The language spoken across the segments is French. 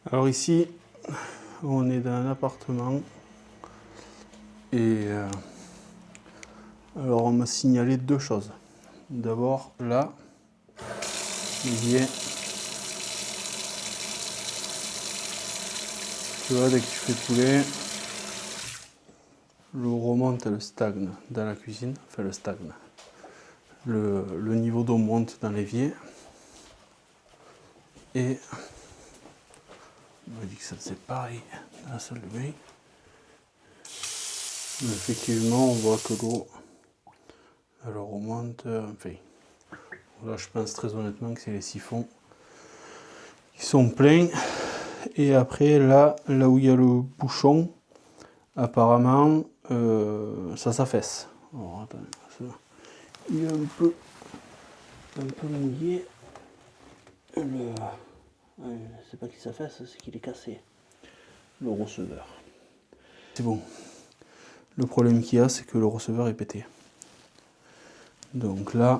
Alors ici, on est dans un appartement et alors on m'a signalé deux choses. D'abord là, il y a, tu vois, dès que tu fais couler, l'eau remonte, elle stagne dans la cuisine, enfin elle stagne. Le niveau d'eau monte dans l'évier et on m'a dit que ça faisait pareil dans la salle de bain. Mais effectivement, on voit que l'eau elle remonte, enfin, là je pense très honnêtement que c'est les siphons qui sont pleins. Et après là où il y a le bouchon, apparemment ça s'affaisse. Alors attendez, il est un peu mouillé. C'est pas qu'il s'affaisse, c'est qu'il est cassé. Le receveur. C'est bon. Le problème qu'il y a, c'est que le receveur est pété. Donc là,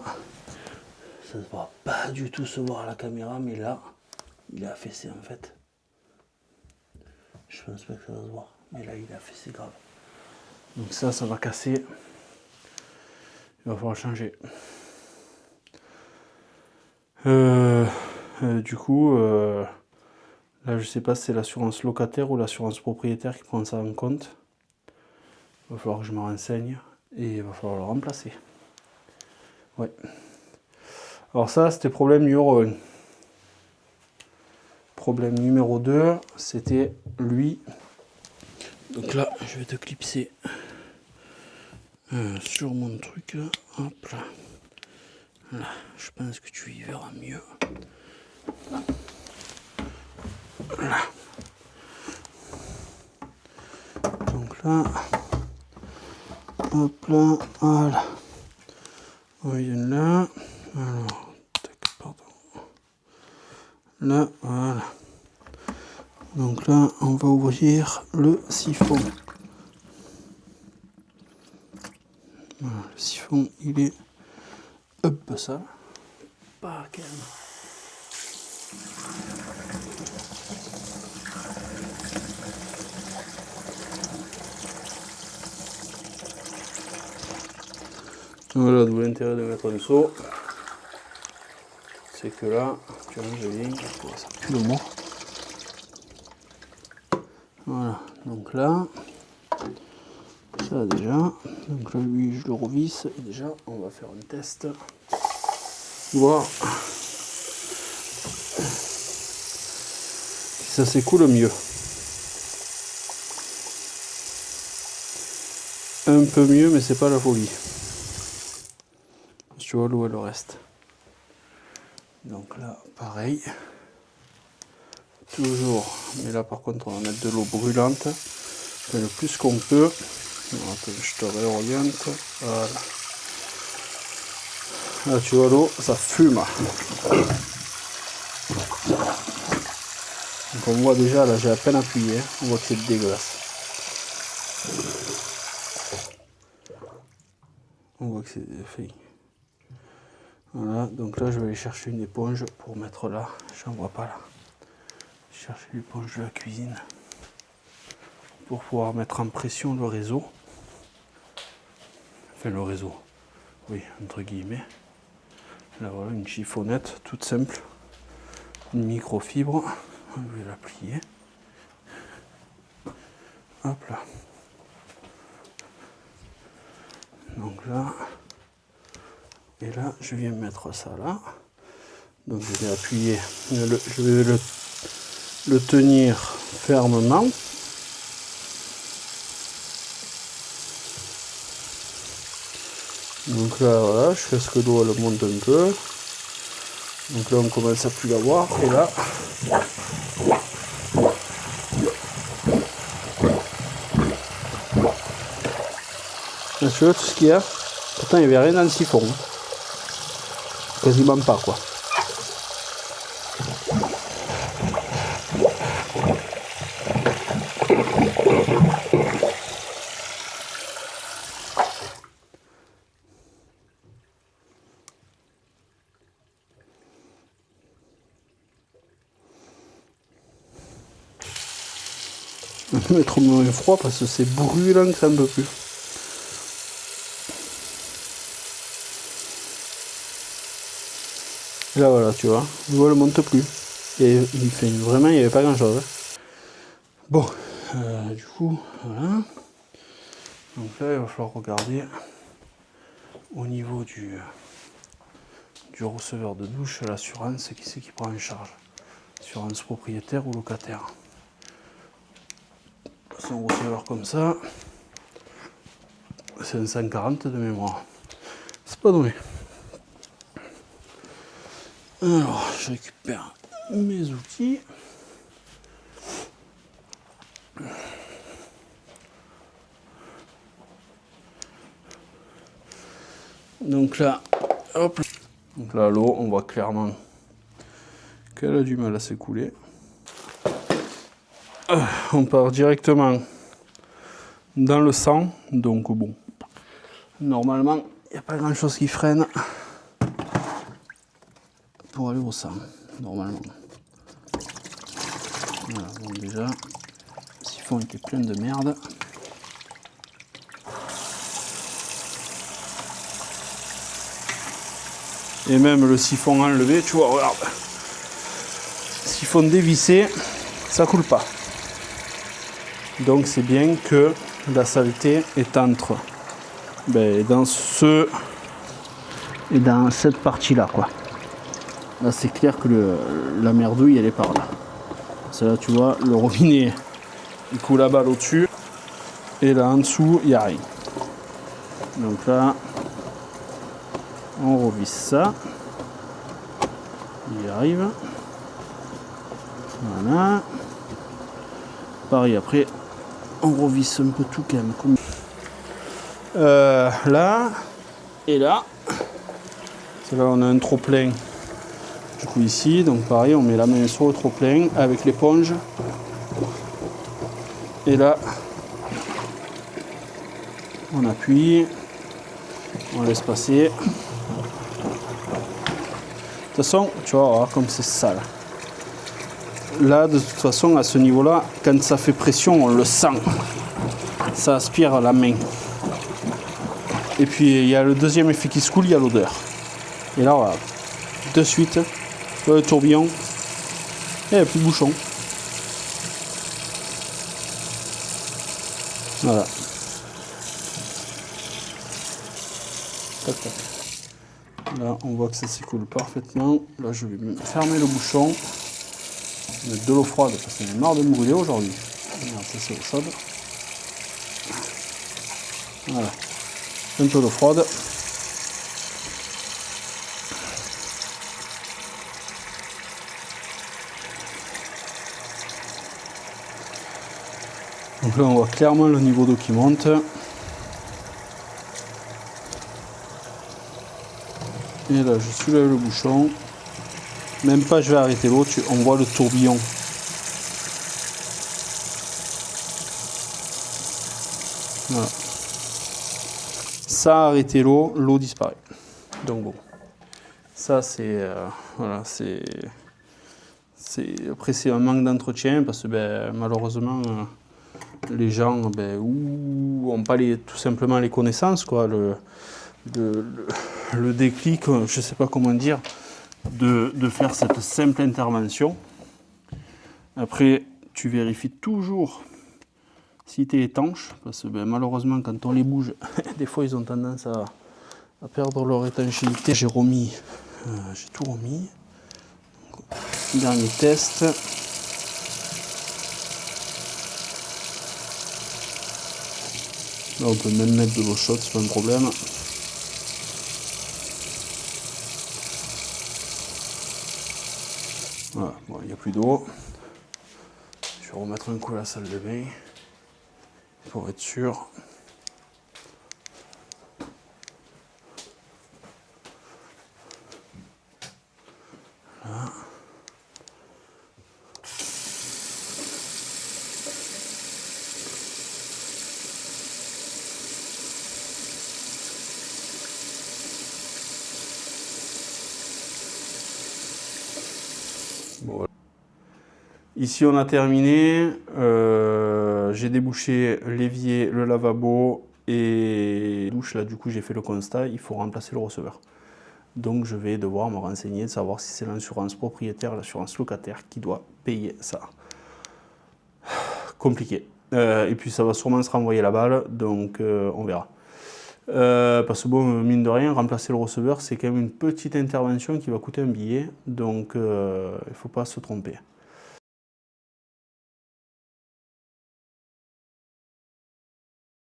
ça ne va pas du tout se voir à la caméra, mais là, il est affaissé en fait. Je pense pas que ça va se voir, mais là, il est affaissé grave. Donc ça va casser. Il va falloir changer. Du coup, là, je sais pas si c'est l'assurance locataire ou l'assurance propriétaire qui prend ça en compte. Il va falloir que je me renseigne et il va falloir le remplacer. Ouais. Alors ça, c'était problème numéro 1. Problème numéro 2, c'était lui. Donc là, je vais te clipser sur mon truc. Hop là. Là, je pense que tu y verras mieux. Là. Donc là, hop là, voilà. On vient là. Alors, pardon. Là, voilà. Donc là, on va ouvrir le siphon. Voilà, le siphon, il est hop ça. Pas calme. Voilà, d'où l'intérêt de mettre un seau. C'est que là, tu vois, je viens, ça pue le mot. Voilà, donc là, ça déjà. Donc là, lui, je le revisse. Et déjà, on va faire un test. Voir si ça s'écoule mieux. Un peu mieux, mais c'est pas la folie. Tu vois, l'eau, elle reste. Donc là, pareil. Toujours, mais là par contre, on va mettre de l'eau brûlante. Le plus qu'on peut. Alors, attends, je te réoriente. Voilà. Là, tu vois, l'eau, ça fume. Donc on voit déjà, là, j'ai à peine appuyé. On voit que c'est dégueulasse. On voit que c'est fait. Voilà, donc là, je vais aller chercher une éponge pour mettre là. J'en vois pas là. Chercher l'éponge de la cuisine pour pouvoir mettre en pression le réseau. Enfin, le réseau. Oui, entre guillemets. Là, voilà, une chiffonnette toute simple. Une microfibre. Je vais la plier. Hop là. Donc là. Et là, je viens mettre ça là. Donc je vais appuyer. Je vais le tenir fermement. Donc là, voilà, je laisse que l'eau elle monte un peu. Donc là, on commence à plus la voir. Et là, tu vois tout ce qu'il y a. Pourtant, il n'y avait rien dans le siphon. Quasiment pas, quoi. Je vais mettre moins froid parce que c'est brûlant que ça ne peut plus. Et là voilà, tu vois, l'eau elle monte plus. Et il fait vraiment, il n'y avait pas grand chose. Bon, du coup, voilà. Donc là, il va falloir regarder au niveau du receveur de douche, l'assurance, qui c'est qui prend en charge? Assurance propriétaire ou locataire? C'est un receveur comme ça. C'est un 140 de mémoire. C'est pas donné. Alors, je récupère mes outils. Donc là, hop. Donc là, l'eau, on voit clairement qu'elle a du mal à s'écouler. On part directement dans le sang. Donc bon, normalement, il n'y a pas grand chose qui freine pour aller au sang, normalement. Voilà, donc déjà, le siphon était plein de merde. Et même le siphon enlevé, tu vois, regarde. Siphon dévissé, ça coule pas. Donc c'est bien que la saleté est entre dans ce et dans cette partie-là, quoi. Là, c'est clair que la merdouille, elle est par là. C'est là, tu vois, le robinet, il coule la balle au-dessus. Et là, en dessous, il n'y a rien. Donc là, on revisse ça. Il y arrive. Voilà. Pareil, après, on revisse un peu tout quand même. Là, et là. C'est là, on a un trop-plein. Du coup ici, donc pareil, on met la main sur le trop-plein avec l'éponge. Et là, on appuie, on laisse passer. De toute façon, tu vas voir comme c'est sale. Là, de toute façon, à ce niveau-là, quand ça fait pression, on le sent. Ça aspire la main. Et puis, il y a le deuxième effet qui se coule, il y a l'odeur. Et là, voilà, de suite, le tourbillon, et il n'y a plus de bouchon. Voilà. Tac, tac. Là, on voit que ça s'écoule parfaitement. Là, je vais fermer le bouchon. Mettre de l'eau froide parce que j'en ai marre de me brûler aujourd'hui. Merde, ça c'est l'eau chaude. Voilà. Un peu d'eau froide. Donc là, on voit clairement le niveau d'eau qui monte. Et là, je soulève le bouchon. Même pas, je vais arrêter l'eau. On voit le tourbillon. Voilà. Ça a arrêté l'eau, l'eau disparaît. Donc bon, ça c'est voilà, après c'est un manque d'entretien parce que malheureusement les gens ou ont pas tout simplement les connaissances, quoi, le déclic, je sais pas comment dire, de faire cette simple intervention. Après, tu vérifies toujours si tu es étanche, parce que malheureusement quand on les bouge, des fois ils ont tendance à perdre leur étanchéité. J'ai remis, j'ai tout remis. Dernier test. Là on peut même mettre de l'eau chaude, c'est pas un problème. Voilà, bon, il n'y a plus d'eau. Je vais remettre un coup à la salle de bain pour être sûr. Là. Bon, voilà. Ici on a terminé, j'ai débouché l'évier, le lavabo et douche. Là du coup j'ai fait le constat, il faut remplacer le receveur. Donc je vais devoir me renseigner, de savoir si c'est l'assurance propriétaire, l'assurance locataire qui doit payer ça. Compliqué. Et puis ça va sûrement se renvoyer la balle, donc on verra. Parce que bon, mine de rien, remplacer le receveur, c'est quand même une petite intervention qui va coûter un billet, donc il ne faut pas se tromper.